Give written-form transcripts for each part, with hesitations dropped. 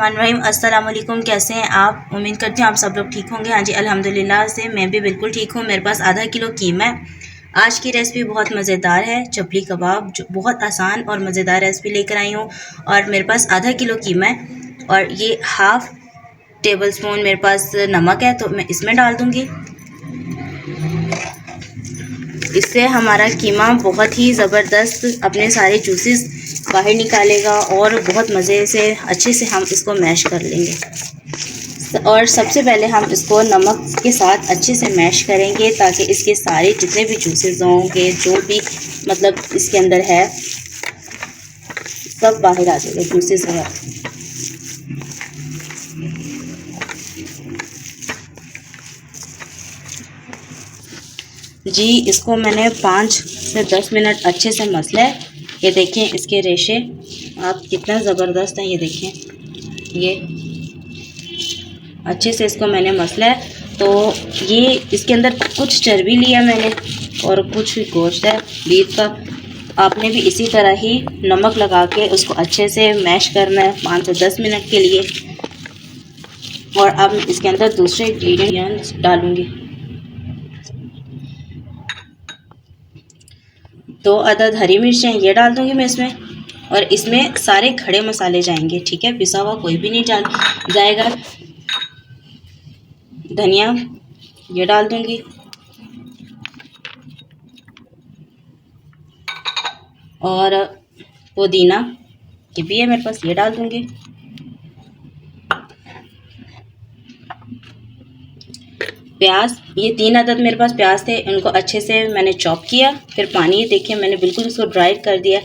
बिस्मिल्लाहिर्रहमानिर्रहीम। अस्सलाम वालेकुम। कैसे हैं आप? उम्मीद करती हूँ आप सब लोग ठीक होंगे। हाँ जी, अल्हम्दुलिल्लाह से मैं भी बिल्कुल ठीक हूँ। मेरे पास आधा किलो कीमा है। आज की रेसिपी बहुत मज़ेदार है, चपली कबाब, जो बहुत आसान और मज़ेदार रेसिपी लेकर आई हूँ। और मेरे पास आधा किलो कीमा है और ये हाफ़ टेबल स्पून मेरे पास नमक है, तो मैं इसमें डाल दूँगी। इससे हमारा कीमा बहुत ही ज़बरदस्त अपने सारे जूसेस बाहर निकालेगा और बहुत मज़े से अच्छे से हम इसको मैश कर लेंगे। और सबसे पहले हम इसको नमक के साथ अच्छे से मैश करेंगे ताकि इसके सारे जितने भी जूसेस होंगे, जो भी मतलब इसके अंदर है, सब बाहर आ जाएगा जूसेस वगैरह। जी, इसको मैंने 5 से 10 मिनट अच्छे से मसला है। ये देखें इसके रेशे आप कितना ज़बरदस्त हैं। ये देखें, ये अच्छे से इसको मैंने मसला है। तो ये इसके अंदर कुछ चर्बी लिया मैंने और कुछ गोश्त है बीफ का। आपने भी इसी तरह ही नमक लगा के उसको अच्छे से मैश करना है 5 से 10 मिनट के लिए। और अब इसके अंदर दूसरे इंग्रेडिएंट्स डालूँगी। 2 अदद हरी मिर्चें ये डाल दूँगी मैं इसमें। और इसमें सारे खड़े मसाले जाएंगे, ठीक है, पिसा हुआ कोई भी नहीं जाएगा। धनिया ये डाल दूँगी और पुदीना ये भी है मेरे पास, ये डाल दूँगी। प्याज, ये 3 अदद मेरे पास प्याज थे, इनको अच्छे से मैंने चॉप किया। फिर पानी देखिए मैंने बिल्कुल इसको ड्राई कर दिया।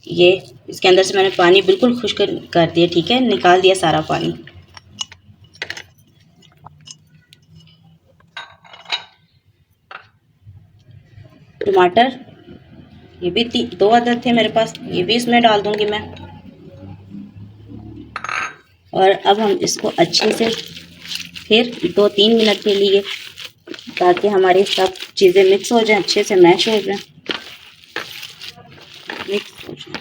ये इसके अंदर से मैंने पानी बिल्कुल खुश्क कर दिया, ठीक है, निकाल दिया सारा पानी। टमाटर ये भी 2 अदद थे मेरे पास, ये भी इसमें डाल दूंगी मैं। और अब हम इसको अच्छे से फिर 2-3 मिनट के लिए, ताकि हमारी सब चीज़ें मिक्स हो जाएं, अच्छे से मैश हो जाएं, मिक्स हो जाए।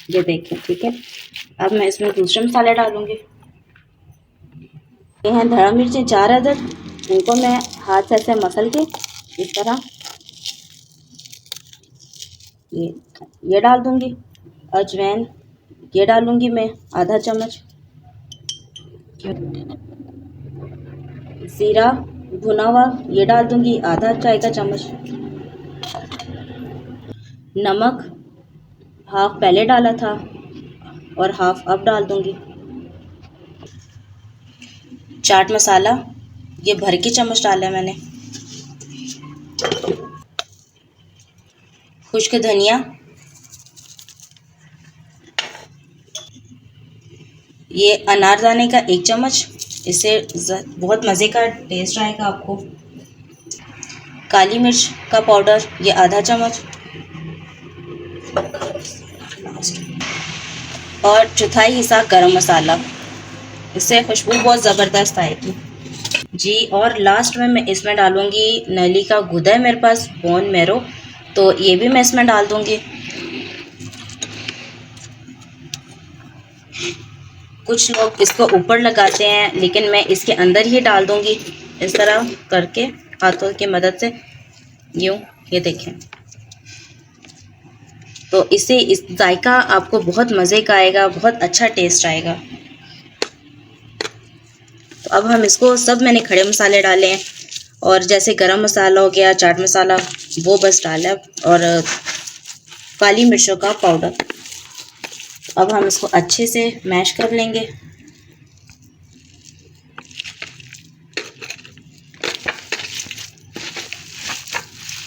ये देखें, ठीक है। अब मैं इसमें दूसरे मसाले डालूंगी। ये हैं धड़ा मिर्चें 4 अदद, इनको मैं हाथ से ऐसे मसल के इस तरह ये डाल दूंगी। अजवाइन ये डालूंगी मैं आधा चम्मच। ज़ीरा भुना हुआ ये डाल दूंगी आधा चाय का चम्मच। नमक हाफ पहले डाला था और हाफ अब डाल दूंगी। चाट मसाला ये भर के चम्मच डाला है मैंने। खुश्क धनिया ये अनारदाने का 1 चम्मच, इससे बहुत मज़े का टेस्ट आएगा आपको। काली मिर्च का पाउडर ये आधा चम्मच। और चौथाई हिस्सा गरम मसाला, इससे खुशबू बहुत ज़बरदस्त आएगी। जी, और लास्ट में मैं इसमें डालूँगी नली का गुदा है मेरे पास, बोन मेरो, तो ये भी मैं इसमें डाल दूँगी। कुछ लोग इसको ऊपर लगाते हैं, लेकिन मैं इसके अंदर ही डाल दूँगी इस तरह करके हाथों की मदद से, यूँ, ये देखें। तो इससे इस जायका आपको बहुत मज़े का आएगा, बहुत अच्छा टेस्ट आएगा। तो अब हम इसको सब मैंने खड़े मसाले डाले हैं, और जैसे गरम मसाला हो गया, चाट मसाला, वो बस डाला है, और काली मिर्चों का पाउडर। अब हम इसको अच्छे से मैश कर लेंगे।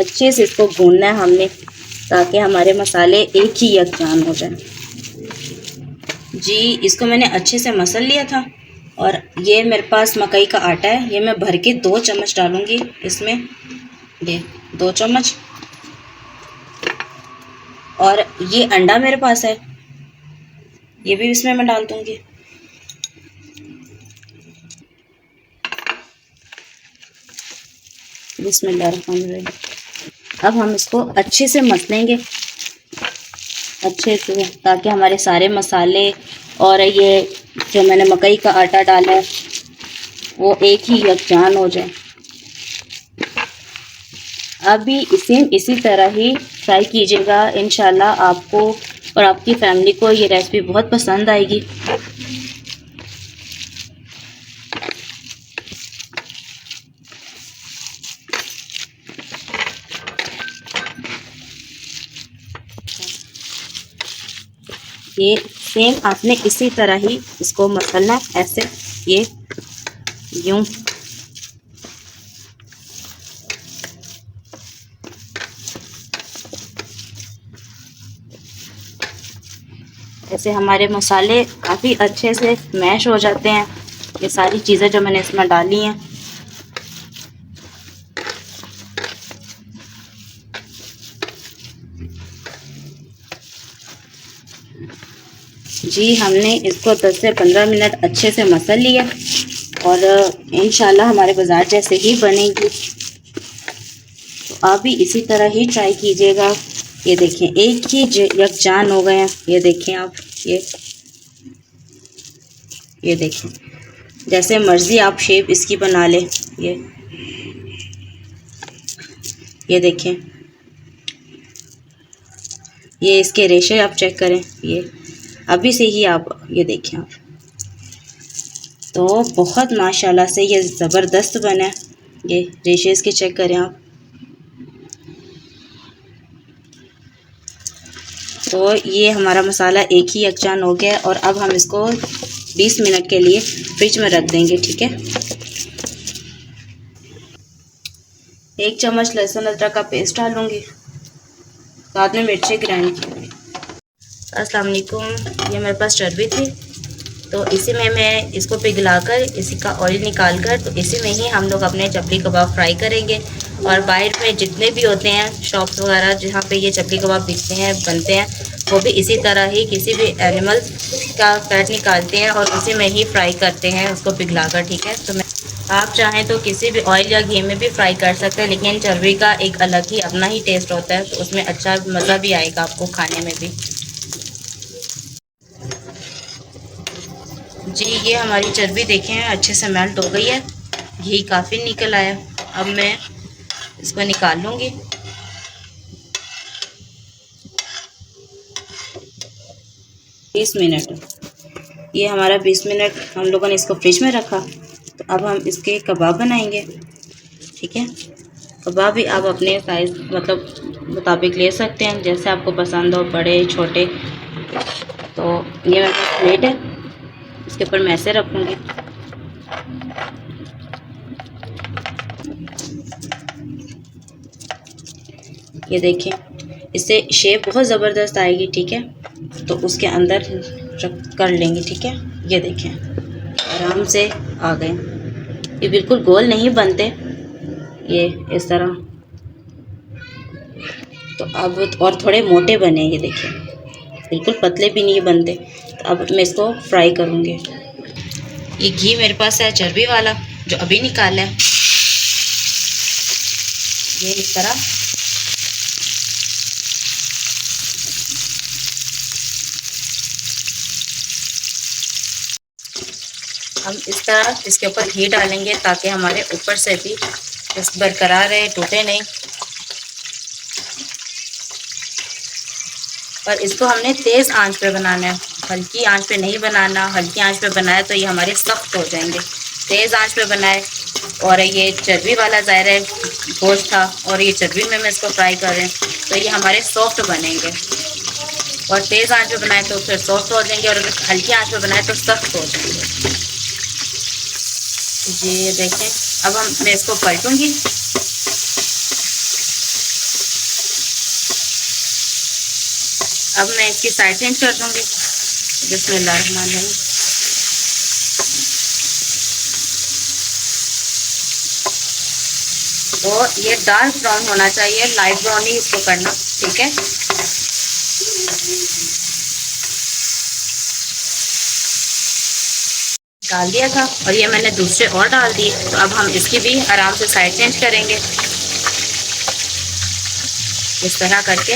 अच्छे से इसको भूनना है हमने, ताकि हमारे मसाले एक ही यकजान हो जाएं। जी, इसको मैंने अच्छे से मसल लिया था। और ये मेरे पास मकई का आटा है, ये मैं भर के 2 चम्मच डालूंगी इसमें, ये 2 चम्मच। और ये अंडा मेरे पास है, ये भी इसमें मैं डाल दूंगी। बिस्मिल्लाहिर्रहमानिर्रहीम। अब हम इसको अच्छे से मसलेंगे, अच्छे से, ताकि हमारे सारे मसाले और ये जो मैंने मकई का आटा डाला है वो एक ही यकजान हो जाए। आप भी इसी तरह ही ट्राई कीजिएगा। इंशाल्लाह आपको और आपकी फैमिली को ये रेसिपी बहुत पसंद आएगी। ये सेम आपने इसी तरह ही इसको मसलना, ऐसे ये यूं। ऐसे हमारे मसाले काफ़ी अच्छे से मैश हो जाते हैं, ये सारी चीज़ें जो मैंने इसमें डाली हैं। जी हमने इसको 10 से 15 मिनट अच्छे से मसल लिया और इंशाल्लाह हमारे बाज़ार जैसे ही बनेगी। तो आप भी इसी तरह ही ट्राई कीजिएगा। ये देखें एक ही यकजान हो गए हैं। ये देखें आप, ये देखें, जैसे मर्ज़ी आप शेप इसकी बना लें। ये देखें, ये इसके रेशे आप चेक करें, ये अभी से ही आप ये देखें आप, तो बहुत माशाल्लाह से ये ज़बरदस्त बना है। ये रेशे इसके चेक करें आप। तो ये हमारा मसाला एक ही यकजान हो गया और अब हम इसको 20 मिनट के लिए फ्रिज में रख देंगे, ठीक है। 1 चम्मच लहसुन अदरक का पेस्ट डालूँगी, साथ में मिर्ची ग्राइंड की हुई। अस्सलाम वालेकुम, ये मेरे पास चर्बी थी तो इसी में मैं इसको पिघलाकर इसी का ऑयल निकाल कर तो इसी में ही हम लोग अपने चपली कबाब फ्राई करेंगे। और बाहर में जितने भी होते हैं शॉप्स वगैरह जहाँ पे ये चपली कबाब बिकते हैं, बनते हैं, वो भी इसी तरह ही किसी भी एनिमल का फैट निकालते हैं और उसी में ही फ्राई करते हैं उसको पिघलाकर, ठीक है। तो मैं आप चाहें तो किसी भी ऑयल या घी में भी फ्राई कर सकते हैं, लेकिन चर्बी का एक अलग ही अपना ही टेस्ट होता है, तो उसमें अच्छा मज़ा भी आएगा आपको खाने में भी। जी ये हमारी चर्बी देखें अच्छे से मेल्ट हो गई है, घी काफ़ी निकल आया। अब मैं इसको निकाल लूँगी। बीस मिनट, ये हमारा 20 मिनट हम लोगों ने इसको फ्रिज में रखा। तो अब हम इसके कबाब बनाएंगे, ठीक है। कबाब भी आप अपने साइज़ मतलब मुताबिक ले सकते हैं, जैसे आपको पसंद हो, बड़े छोटे। तो ये मेरे पास प्लेट है, इसके ऊपर मैं ऐसे रखूँगी। ये देखें, इससे शेप बहुत ज़बरदस्त आएगी, ठीक है। तो उसके अंदर रख कर लेंगे, ठीक है। ये देखें आराम से आ गए, ये बिल्कुल गोल नहीं बनते, ये इस तरह। तो अब और थोड़े मोटे बने, ये देखिए बिल्कुल पतले भी नहीं बनते। तो अब मैं इसको फ्राई करूँगी। ये घी मेरे पास है चर्बी वाला जो अभी निकाला है, ये इस तरह। हम इस तरह इसके ऊपर घी डालेंगे ताकि हमारे ऊपर से भी बरकरार रहे, टूटे नहीं। और इसको हमने तेज़ आंच पे बनाना है, हल्की आंच पे नहीं बनाना। हल्की आंच पे बनाया तो ये हमारे सख्त हो जाएंगे। तेज़ आंच पे बनाए। और ये चर्बी वाला ज़ाहिर है गोश्त था और ये चर्बी में मैं इसको फ्राई कर रहे हैं, तो ये हमारे सॉफ्ट बनेंगे। और तेज़ आंच पे बनाए तो फिर सॉफ्ट हो जाएंगे, और अगर हल्की आंच पे बनाए तो सख्त हो जाएंगे। जी ये देखें, अब मैं इसको पलटूँगी। अब मैं इसकी साइड चेंज कर दूँगी। बिस्मिल्लाहिर्रहमानिर्रहीम। तो ये डार्क ब्राउन होना चाहिए, लाइट ब्राउन ही इसको करना, ठीक है। डाल दिया था और ये मैंने दूसरे और डाल दिए। तो अब हम इसकी भी आराम से साइड चेंज करेंगे। इस तरह करके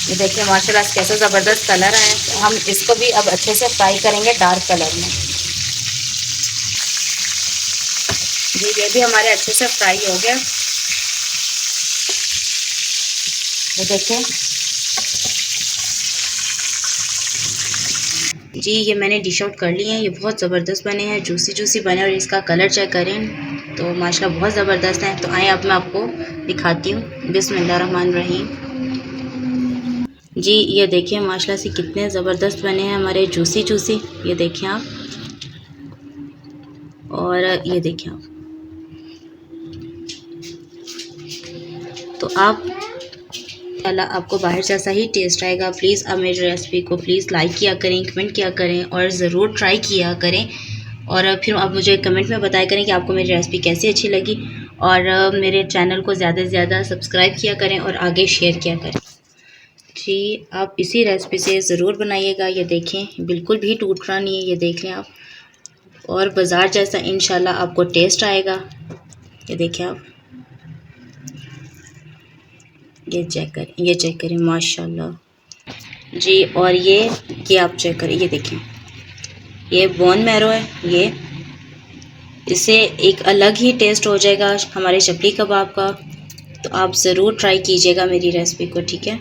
ये देखिए माशाल्लाह कैसा ज़बरदस्त कलर है। हम इसको भी अब अच्छे से फ्राई करेंगे डार्क कलर में। जी ये भी हमारे अच्छे से फ्राई हो गया। ये देखिए जी ये मैंने डिश आउट कर लिए हैं। ये बहुत ज़बरदस्त बने हैं, जूसी जूसी बने, और इसका कलर चेक करें तो माशाल्लाह बहुत ज़बरदस्त है। तो आए अब मैं आपको दिखाती हूँ। बिस्मिल्लाहिर्रहमानिर्रहीम। जी ये देखिए माशाल्लाह से कितने ज़बरदस्त बने हैं हमारे जूसी जूसी। ये देखिए आप, और ये देखिए आप। तो आप अल्लाह आपको बाहर जैसा ही टेस्ट आएगा। प्लीज़ आप मेरी रेसिपी को प्लीज़ लाइक किया करें, कमेंट किया करें और ज़रूर ट्राई किया करें। और फिर आप मुझे कमेंट में बताया करें कि आपको मेरी रेसिपी कैसी अच्छी लगी। और मेरे चैनल को ज़्यादा से ज़्यादा सब्सक्राइब किया करें और आगे शेयर किया करें। जी आप इसी रेसिपी से ज़रूर बनाइएगा। ये देखें बिल्कुल भी टूट रहा नहीं है, ये देख लें आप, और बाज़ार जैसा इंशाल्लाह आपको टेस्ट आएगा। ये देखें आप, ये चेक करें माशाल्लाह जी। और ये आप चेक करें, ये देखें ये बोन मैरो है। ये इससे एक अलग ही टेस्ट हो जाएगा हमारे चपली कबाब का। तो आप ज़रूर ट्राई कीजिएगा मेरी रेसिपी को, ठीक है।